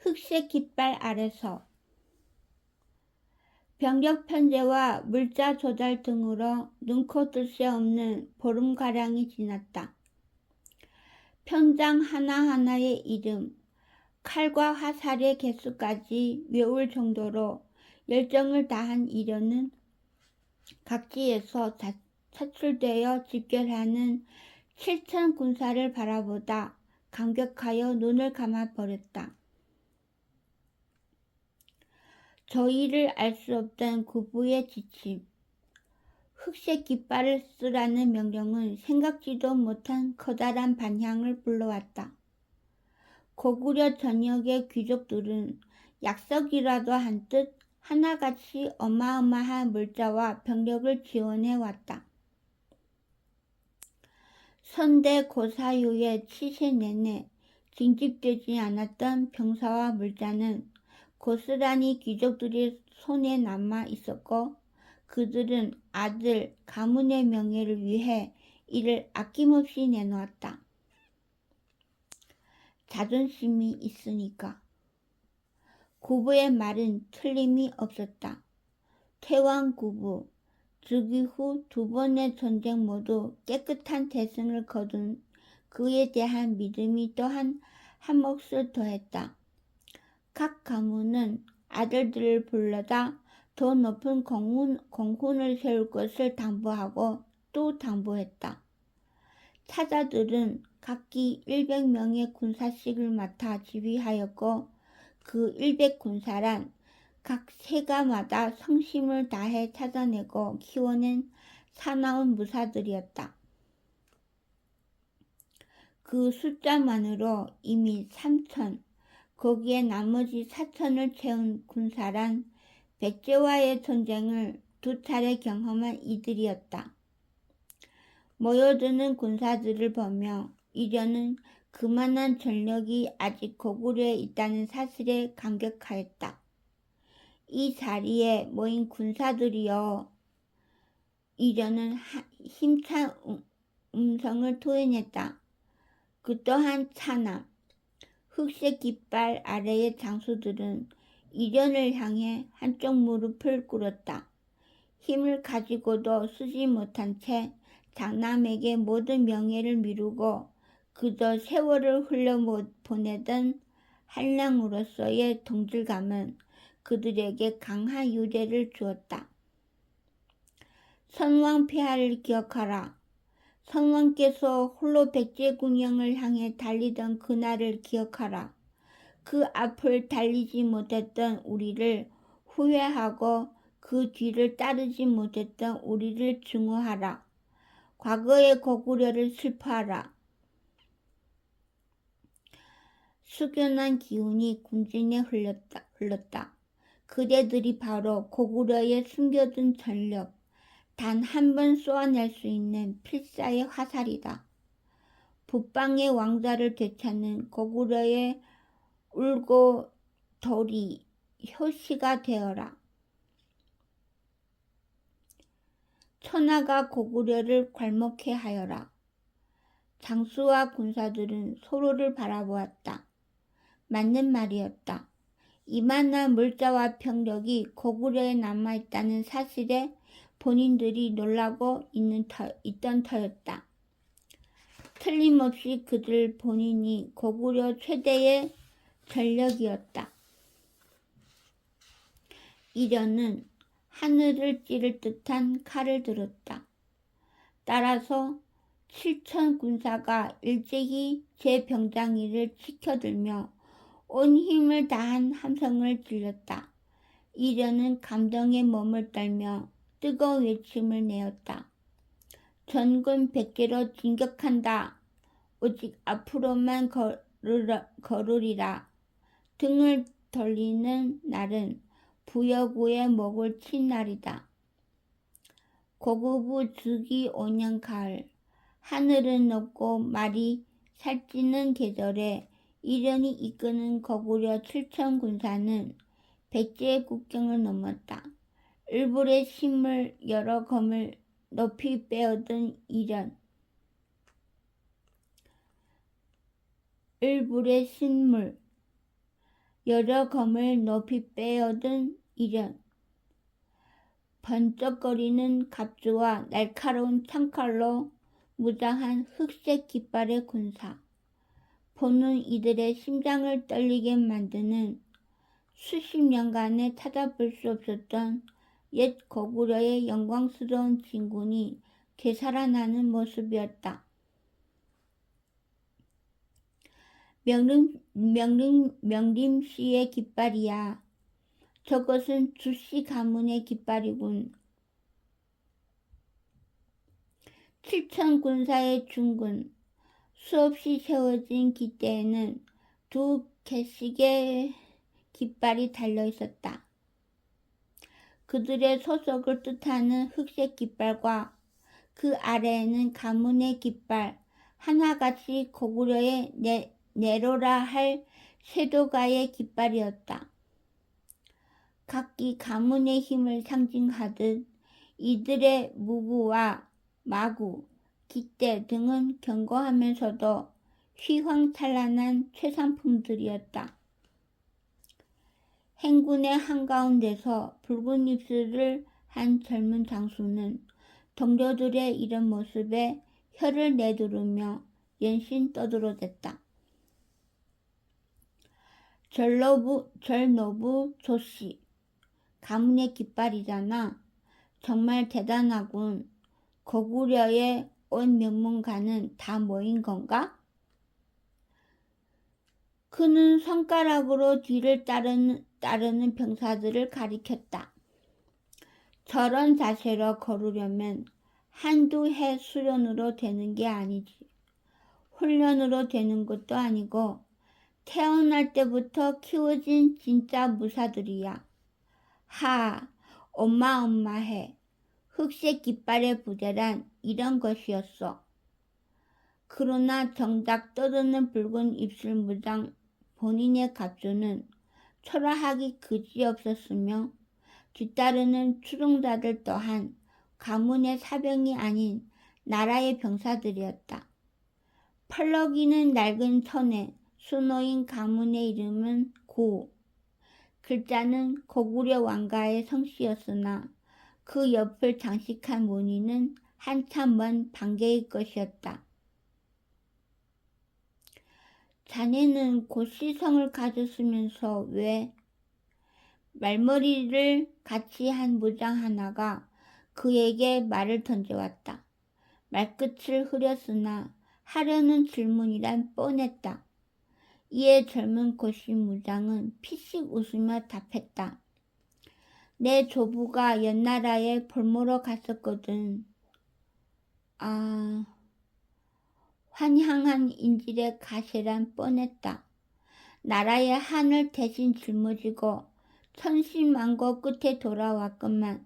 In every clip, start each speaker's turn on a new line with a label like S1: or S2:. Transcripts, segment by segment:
S1: 흑색 깃발 아래서 병력 편제와 물자 조달 등으로 눈코 뜰 새 없는 보름가량이 지났다. 편장 하나하나의 이름, 칼과 화살의 개수까지 외울 정도로 열정을 다한 이련은 각지에서 차출되어 집결하는 7천 군사를 바라보다 감격하여 눈을 감아버렸다. 저희를 알 수 없던 구부의 지침, 흑색 깃발을 쓰라는 명령은 생각지도 못한 커다란 반향을 불러왔다. 고구려 전역의 귀족들은 약속이라도 한 듯 하나같이 어마어마한 물자와 병력을 지원해왔다. 선대 고사유의 치세 내내 징집되지 않았던 병사와 물자는 고스란히 귀족들의 손에 남아 있었고 그들은 아들 가문의 명예를 위해 이를 아낌없이 내놓았다. 자존심이 있으니까. 구부의 말은 틀림이 없었다. 태왕구부, 즉위 후 2번의 전쟁 모두 깨끗한 대승을 거둔 그에 대한 믿음이 또한 한 몫을 더했다. 각 가문은 아들들을 불러다 더 높은 공훈을 세울 것을 당부하고 또 당부했다. 차자들은 각기 100명의 군사씩을 맡아 지휘하였고 그 100군사란 각 세가마다 성심을 다해 찾아내고 키워낸 사나운 무사들이었다. 그 숫자만으로 이미 3천, 거기에 나머지 4천을 채운 군사란 백제와의 전쟁을 2차례 경험한 이들이었다. 모여드는 군사들을 보며 이련은 그만한 전력이 아직 고구려에 있다는 사실에 감격하였다. 이 자리에 모인 군사들이여, 이련은 힘찬 음성을 토해냈다. 그 또한 차남, 흑색 깃발 아래의 장수들은 이련을 향해 한쪽 무릎을 꿇었다. 힘을 가지고도 쓰지 못한 채 장남에게 모든 명예를 미루고 그저 세월을 흘려보내던 한량으로서의 동질감은 그들에게 강한 유대를 주었다. 선왕 폐하를 기억하라. 선왕께서 홀로 백제궁영을 향해 달리던 그날을 기억하라. 그 앞을 달리지 못했던 우리를 후회하고 그 뒤를 따르지 못했던 우리를 증오하라. 과거의 고구려를 슬퍼하라. 숙연한 기운이 군중에 흘렀다. 그대들이 바로 고구려에 숨겨둔 전력, 단 한 번 쏘아낼 수 있는 필사의 화살이다. 북방의 왕자를 되찾는 고구려의 울고 돌이 효시가 되어라. 천하가 고구려를 괄목해 하여라. 장수와 군사들은 서로를 바라보았다. 맞는 말이었다. 이만한 물자와 병력이 고구려에 남아있다는 사실에 본인들이 놀라고 있던 터였다. 틀림없이 그들 본인이 고구려 최대의 전력이었다. 이련은 하늘을 찌를 듯한 칼을 들었다. 따라서 7천 군사가 일제히 제 병장이를 치켜들며 온 힘을 다한 함성을 질렀다. 이련은 감동에 몸을 떨며 뜨거운 외침을 내었다. 전군 100개로 진격한다. 오직 앞으로만 걸으리라. 등을 돌리는 날은 부여구의 목을 친 날이다. 고구부 즉위 5년 가을, 하늘은 높고 말이 살찌는 계절에 이련이 이끄는 고구려 7천 군사는 백제의 국경을 넘었다. 을불의 신물 여러 검을 높이 빼어든 이련. 을불의 신물 여러 검을 높이 빼어든 이련 번쩍거리는 갑주와 날카로운 창칼로 무장한 흑색 깃발의 군사, 보는 이들의 심장을 떨리게 만드는 수십 년간에 찾아볼 수 없었던 옛 고구려의 영광스러운 진군이 되살아나는 모습이었다. 명림씨의 깃발이야. 저것은 주씨 가문의 깃발이군. 7천 군사의 중군, 수없이 세워진 기대에는 두 개씩의 깃발이 달려있었다. 그들의 소속을 뜻하는 흑색 깃발과 그 아래에는 가문의 깃발, 하나같이 고구려의 내로라 할 쇄도가의 깃발이었다. 각기 가문의 힘을 상징하듯 이들의 무구와 마구, 깃대 등은 견고하면서도 휘황찬란한 최상품들이었다. 행군의 한가운데서 붉은 입술을 한 젊은 장수는 동료들의 이런 모습에 혀를 내두르며 연신 떠들어댔다. 절노부 조씨, 가문의 깃발이잖아. 정말 대단하군. 고구려의 온 명문가는 다 모인 건가? 그는 손가락으로 뒤를 따르는 병사들을 가리켰다. 저런 자세로 걸으려면 한두 해 수련으로 되는 게 아니지. 훈련으로 되는 것도 아니고 태어날 때부터 키워진 진짜 무사들이야. 하, 어마어마해. 흑색 깃발의 부대란 이런 것이었어. 그러나 정작 떠드는 붉은 입술 무장 본인의 갑주는 초라하기 그지없었으며 뒤따르는 추종자들 또한 가문의 사병이 아닌 나라의 병사들이었다. 펄럭이는 낡은 천에 수놓인 가문의 이름은 고. 글자는 고구려 왕가의 성씨였으나 그 옆을 장식한 무늬는 한참 먼 반개의 것이었다. 자네는 고씨성을 가졌으면서 왜? 말머리를 같이 한 무장 하나가 그에게 말을 던져왔다. 말끝을 흐렸으나 하려는 질문이란 뻔했다. 이에 젊은 고씨 무장은 피식 웃으며 답했다. 내 조부가 연나라에 볼모로 갔었거든. 아, 환향한 인질의 가세란 뻔했다. 나라의 한을 대신 짊어지고 천신만고 끝에 돌아왔건만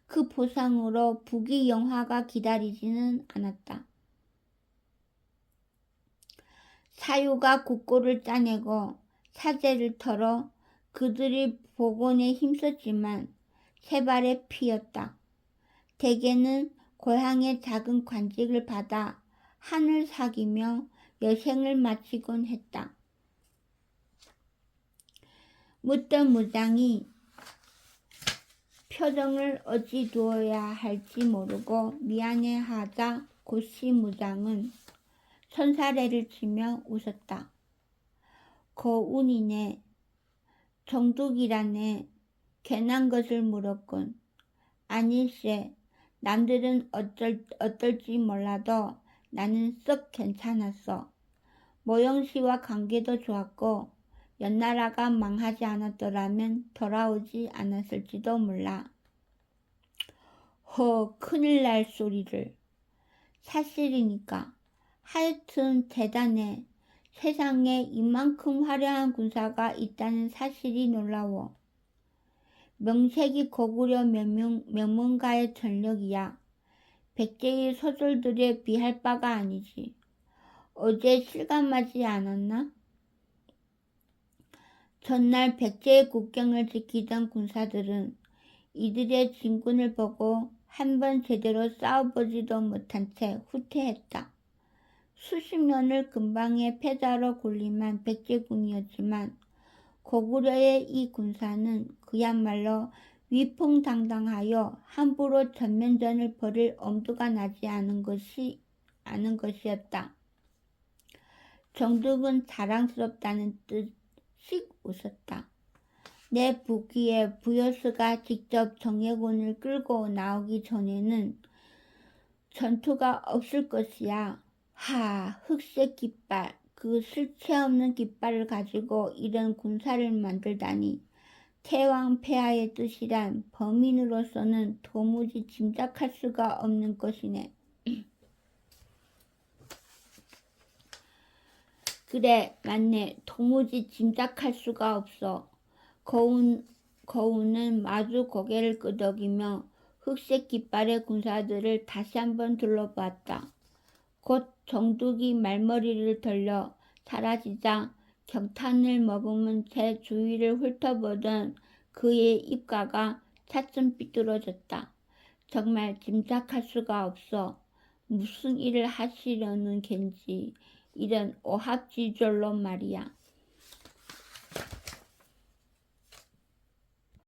S1: 그 보상으로 부귀 영화가 기다리지는 않았다. 사유가 국고를 짜내고 사제를 털어 그들이 복원에 힘썼지만 세발의 피였다. 대개는 고향의 작은 관직을 받아 한을 사귀며 여생을 마치곤 했다. 묻던 무장이 표정을 어찌 두어야 할지 모르고 미안해하자 고씨 무장은 손사래를 치며 웃었다. 고운이네. 정둑이라네. 괜한 것을 물었군. 아닐세. 남들은 어떨지 몰라도 나는 썩 괜찮았어. 모영씨와 관계도 좋았고 연나라가 망하지 않았더라면 돌아오지 않았을지도 몰라. 큰일 날 소리를. 사실이니까. 하여튼 대단해. 세상에 이만큼 화려한 군사가 있다는 사실이 놀라워. 명색이 고구려 명문가의 전력이야. 백제의 소졸들에 비할 바가 아니지. 어제 실감하지 않았나? 전날 백제의 국경을 지키던 군사들은 이들의 진군을 보고 한 번 제대로 싸워보지도 못한 채 후퇴했다. 수십 년을 근방의 패자로 군림한 백제군이었지만 고구려의 이 군사는 그야말로 위풍당당하여 함부로 전면전을 벌일 엄두가 나지 않은 것이었다. 정득은 자랑스럽다는 뜻씩 웃었다. 내 부기에 부여스가 직접 정예군을 끌고 나오기 전에는 전투가 없을 것이야. 흑색 깃발, 그 실체없는 깃발을 가지고 이런 군사를 만들다니. 태왕 폐하의 뜻이란 범인으로서는 도무지 짐작할 수가 없는 것이네. 그래, 맞네. 도무지 짐작할 수가 없어. 거운은 마주 고개를 끄덕이며 흑색 깃발의 군사들을 다시 한번 둘러보았다. 곧 정둑이 말머리를 돌려 사라지자 경탄을 머금은 채 주위를 훑어보던 그의 입가가 차츰 삐뚤어졌다. 정말 짐작할 수가 없어. 무슨 일을 하시려는 겐지. 이런 오합지졸로 말이야.